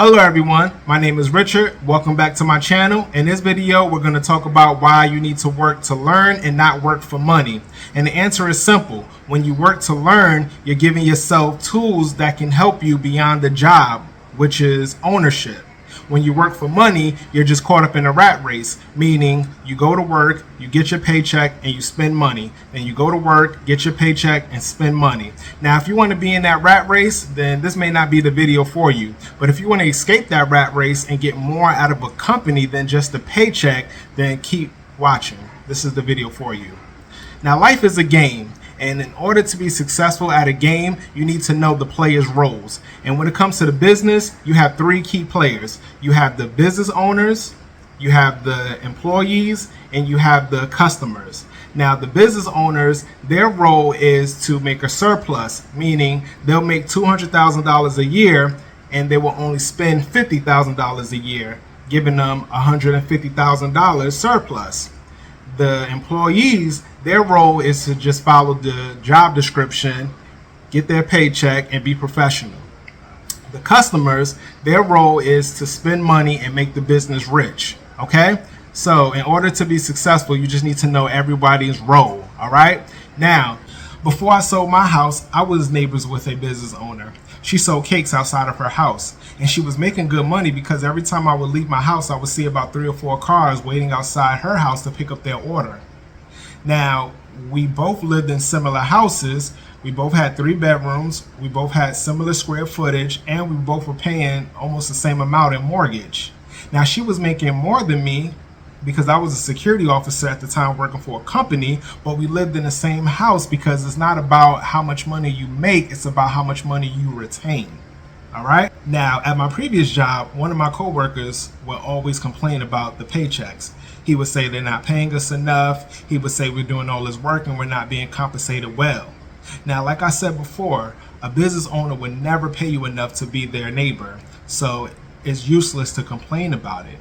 Hello everyone, my name is Richard. Welcome back to my channel. In this video, we're going to talk about why you need to work to learn and not work for money. And the answer is simple. When you work to learn, you're giving yourself tools that can help you beyond the job, which is ownership. When you work for money, you're just caught up in a rat race, meaning you go to work, you get your paycheck, and you spend money. Then you go to work, get your paycheck, and spend money. Now, if you want to be in that rat race, then this may not be the video for you. But if you want to escape that rat race and get more out of a company than just a paycheck, then keep watching. This is the video for you. Now, life is a game. And in order to be successful at a game, you need to know the players' roles. And when it comes to the business, you have three key players. You have the business owners, you have the employees, and you have the customers. Now, the business owners, their role is to make a surplus, meaning they'll make $200,000 a year and they will only spend $50,000 a year, giving them $150,000 surplus. The employees, their role is to just follow the job description, get their paycheck, and be professional. The customers, their role is to spend money and make the business rich. Okay? So in order to be successful, you just need to know everybody's role. All right? Now, before I sold my house, I was neighbors with a business owner. She sold cakes outside of her house, and she was making good money because every time I would leave my house, I would see about 3 or 4 cars waiting outside her house to pick up their order. Now, we both lived in similar houses. We both had 3 bedrooms. We both had similar square footage, and we both were paying almost the same amount in mortgage. Now, she was making more than me because I was a security officer at the time working for a company, but we lived in the same house because it's not about how much money you make, it's about how much money you retain. All right? Now, at my previous job, one of my coworkers would always complain about the paychecks. He would say they're not paying us enough. He would say we're doing all this work and we're not being compensated well. Now, like I said before, a business owner would never pay you enough to be their neighbor. So it's useless to complain about it.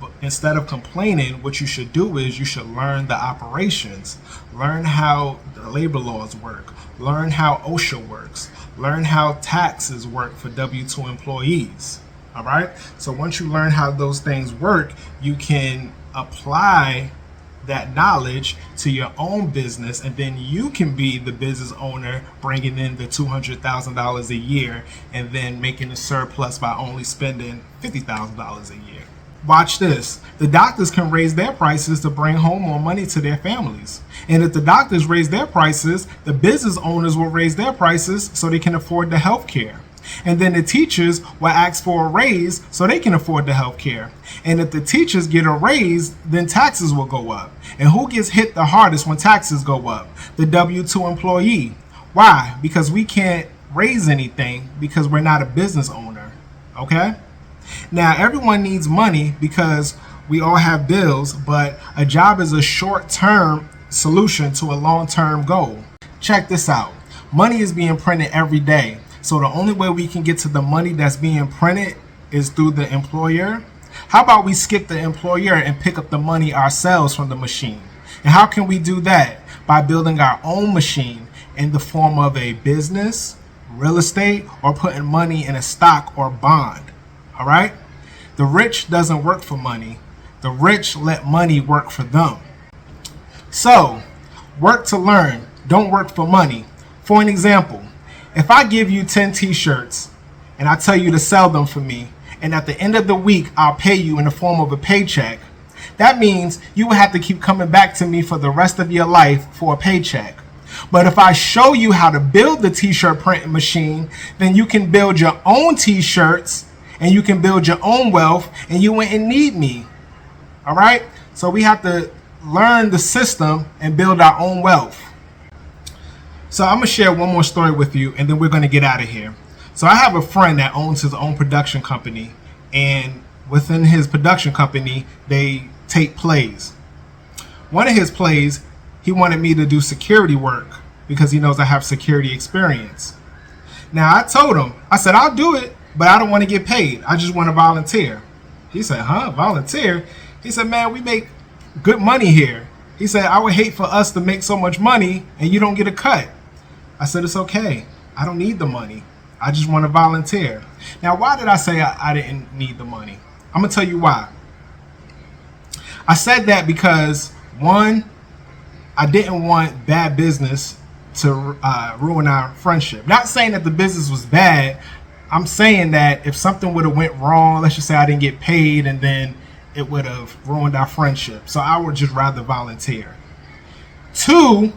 But instead of complaining, what you should do is you should learn the operations, learn how the labor laws work, learn how OSHA works, learn how taxes work for W-2 employees. All right. So once you learn how those things work, you can apply that knowledge to your own business, and then you can be the business owner bringing in the $200,000 a year and then making a surplus by only spending $50,000 a year. Watch this. The doctors can raise their prices to bring home more money to their families. And if the doctors raise their prices, the business owners will raise their prices so they can afford the health care. And then the teachers will ask for a raise so they can afford the health care. And if the teachers get a raise, then taxes will go up. And who gets hit the hardest when taxes go up? The W-2 employee. Why? Because we can't raise anything because we're not a business owner. Okay? Now, everyone needs money because we all have bills, but a job is a short-term solution to a long-term goal. Check this out. Money is being printed every day. So the only way we can get to the money that's being printed is through the employer. How about we skip the employer and pick up the money ourselves from the machine? And how can we do that? By building our own machine in the form of a business, real estate, or putting money in a stock or bond. All right? The rich doesn't work for money. The rich let money work for them. So, work to learn. Don't work for money. For an example, if I give you 10 t-shirts and I tell you to sell them for me, and at the end of the week, I'll pay you in the form of a paycheck, that means you will have to keep coming back to me for the rest of your life for a paycheck. But if I show you how to build the t-shirt printing machine, then you can build your own t-shirts and you can build your own wealth and you wouldn't need me. All right? So we have to learn the system and build our own wealth. So I'm going to share one more story with you and then we're going to get out of here. So I have a friend that owns his own production company, and within his production company, they tape plays. One of his plays, he wanted me to do security work because he knows I have security experience. Now I told him, I said, I'll do it, but I don't want to get paid. I just want to volunteer. He said, huh? Volunteer? He said, man, we make good money here. He said, I would hate for us to make so much money and you don't get a cut. I said, it's okay. I don't need the money. I just want to volunteer. Now, why did I say I didn't need the money? I'm going to tell you why. I said that because, one, I didn't want bad business to ruin our friendship. Not saying that the business was bad. I'm saying that if something would have went wrong, let's just say I didn't get paid, and then it would have ruined our friendship. So I would just rather volunteer. Two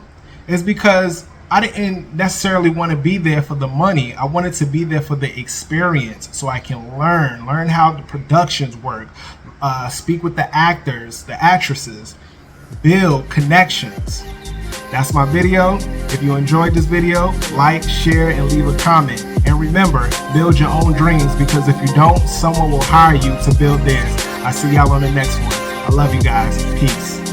is because I didn't necessarily want to be there for the money. I wanted to be there for the experience, so I can learn how the productions work, speak with the actors, the actresses, build connections. That's my video. If you enjoyed this video, like, share, and leave a comment. And remember, build your own dreams, because if you don't, someone will hire you to build theirs. I'll see y'all on the next one. I love you guys. Peace.